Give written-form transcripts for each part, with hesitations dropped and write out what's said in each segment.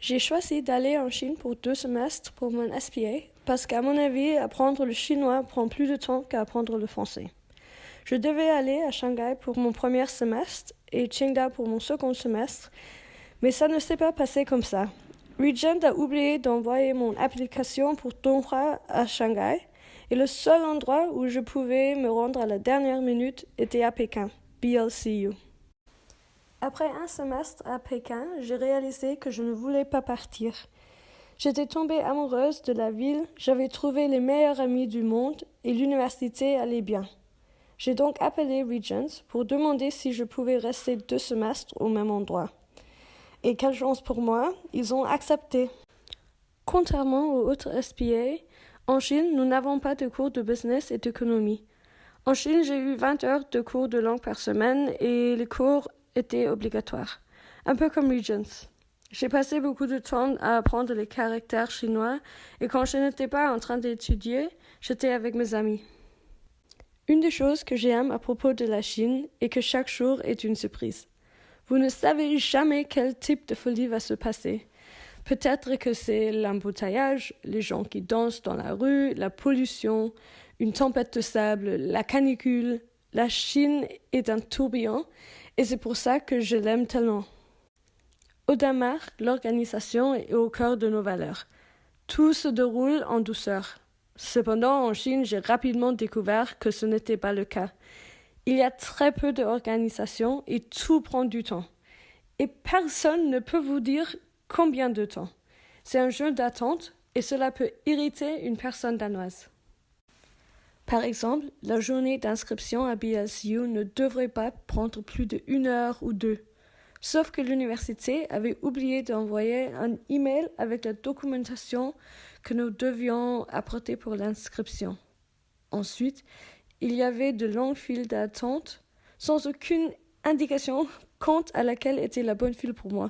J'ai choisi d'aller en Chine pour 2 semestres pour mon SPA parce qu'à mon avis, apprendre le chinois prend plus de temps qu'apprendre le français. Je devais aller à Shanghai pour mon premier semestre et Qingdao pour mon second semestre, mais ça ne s'est pas passé comme ça. Regent a oublié d'envoyer mon application pour Donghua à Shanghai et le seul endroit où je pouvais me rendre à la dernière minute était à Pékin, BLCU. Après un semestre à Pékin, j'ai réalisé que je ne voulais pas partir. J'étais tombée amoureuse de la ville, j'avais trouvé les meilleurs amis du monde et l'université allait bien. J'ai donc appelé Regent pour demander si je pouvais rester 2 semestres au même endroit. Et quelle chance pour moi, ils ont accepté. Contrairement aux autres SPA, en Chine, nous n'avons pas de cours de business et d'économie. En Chine, j'ai eu 20 heures de cours de langue par semaine et les cours étaient obligatoires, un peu comme Regents. J'ai passé beaucoup de temps à apprendre les caractères chinois et quand je n'étais pas en train d'étudier, j'étais avec mes amis. Une des choses que j'aime à propos de la Chine est que chaque jour est une surprise. Vous ne savez jamais quel type de folie va se passer. Peut-être que c'est l'embouteillage, les gens qui dansent dans la rue, la pollution, une tempête de sable, la canicule. La Chine est un tourbillon et c'est pour ça que je l'aime tellement. Au Danemark, l'organisation est au cœur de nos valeurs. Tout se déroule en douceur. Cependant, en Chine, j'ai rapidement découvert que ce n'était pas le cas. Il y a très peu d'organisation et tout prend du temps. Et personne ne peut vous dire combien de temps. C'est un jeu d'attente et cela peut irriter une personne danoise. Par exemple, la journée d'inscription à BLCU ne devrait pas prendre plus d'1 heure ou 2. Sauf que l'université avait oublié d'envoyer un email avec la documentation que nous devions apporter pour l'inscription. Ensuite, il y avait de longues files d'attente sans aucune indication quant à laquelle était la bonne file pour moi.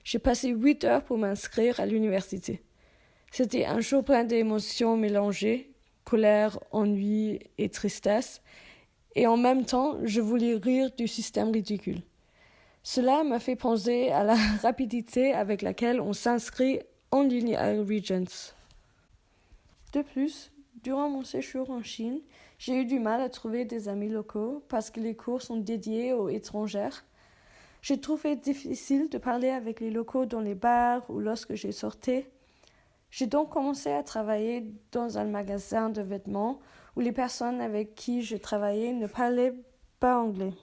J'ai passé 8 heures pour m'inscrire à l'université. C'était un jour plein d'émotions mélangées, colère, ennui et tristesse, et en même temps, je voulais rire du système ridicule. Cela m'a fait penser à la rapidité avec laquelle on s'inscrit en ligne à Regents. De plus, durant mon séjour en Chine, j'ai eu du mal à trouver des amis locaux parce que les cours sont dédiés aux étrangères. J'ai trouvé difficile de parler avec les locaux dans les bars ou lorsque j'ai sorti. J'ai donc commencé à travailler dans un magasin de vêtements où les personnes avec qui je travaillais ne parlaient pas anglais.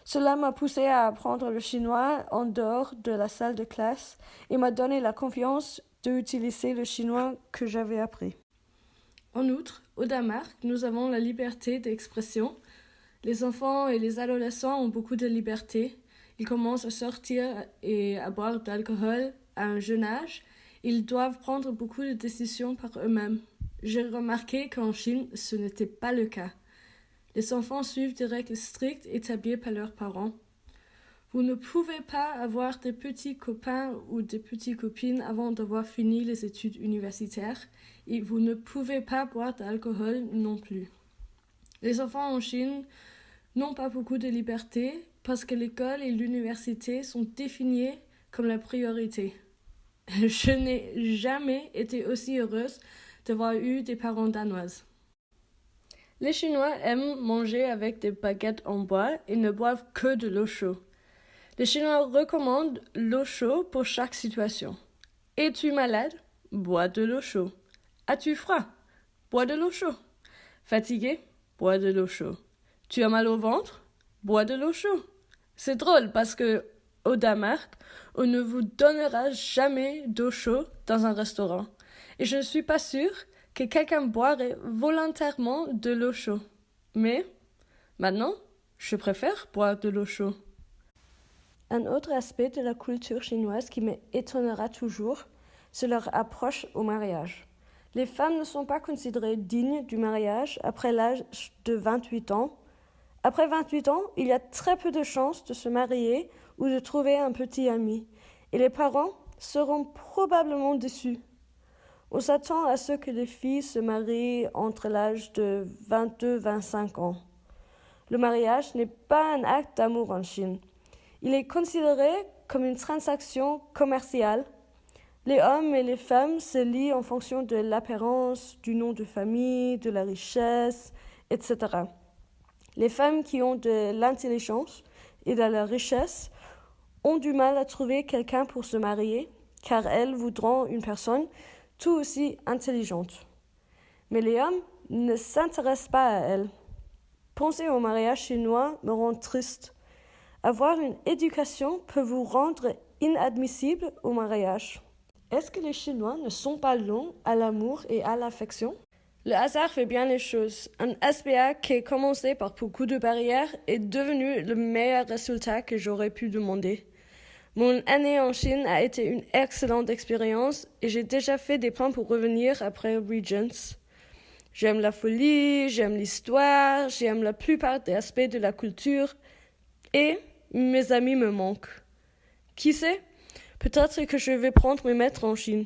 Cela m'a poussé à apprendre le chinois en dehors de la salle de classe et m'a donné la confiance d'utiliser le chinois que j'avais appris. En outre, au Danemark, nous avons la liberté d'expression. Les enfants et les adolescents ont beaucoup de liberté. Ils commencent à sortir et à boire de l'alcool à un jeune âge. Ils doivent prendre beaucoup de décisions par eux-mêmes. J'ai remarqué qu'en Chine, ce n'était pas le cas. Les enfants suivent des règles strictes établies par leurs parents. Vous ne pouvez pas avoir des petits copains ou des petites copines avant d'avoir fini les études universitaires et vous ne pouvez pas boire d'alcool non plus. Les enfants en Chine n'ont pas beaucoup de liberté parce que l'école et l'université sont définies comme la priorité. Je n'ai jamais été aussi heureuse d'avoir eu des parents danoises. Les Chinois aiment manger avec des baguettes en bois et ne boivent que de l'eau chaude. Les Chinois recommandent l'eau chaude pour chaque situation. Es-tu malade? Bois de l'eau chaude. As-tu froid? Bois de l'eau chaude. Fatigué? Bois de l'eau chaude. Tu as mal au ventre? Bois de l'eau chaude. C'est drôle parce que au Danemark, on ne vous donnera jamais d'eau chaude dans un restaurant. Et je ne suis pas sûre que quelqu'un boirait volontairement de l'eau chaude. Mais maintenant, je préfère boire de l'eau chaude. Un autre aspect de la culture chinoise qui m'étonnera toujours, c'est leur approche au mariage. Les femmes ne sont pas considérées dignes du mariage après l'âge de 28 ans. Après 28 ans, il y a très peu de chances de se marier ou de trouver un petit ami. Et les parents seront probablement déçus. On s'attend à ce que les filles se marient entre l'âge de 22 et 25 ans. Le mariage n'est pas un acte d'amour en Chine. Il est considéré comme une transaction commerciale Les hommes et les femmes se lient en fonction de l'apparence, du nom de famille, de la richesse, etc. Les femmes qui ont de l'intelligence et de la richesse ont du mal à trouver quelqu'un pour se marier, car elles voudront une personne tout aussi intelligente. Mais les hommes ne s'intéressent pas à elles. Penser au mariage chinois me rend triste. Avoir une éducation peut vous rendre inadmissible au mariage. Est-ce que les Chinois ne sont pas longs à l'amour et à l'affection? Le hasard fait bien les choses. Un SBA qui a commencé par beaucoup de barrières est devenu le meilleur résultat que j'aurais pu demander. Mon année en Chine a été une excellente expérience et j'ai déjà fait des plans pour revenir après Regents. J'aime la folie, j'aime l'histoire, j'aime la plupart des aspects de la culture et mes amis me manquent. Qui sait? Peut-être que je vais prendre mes maîtres en Chine.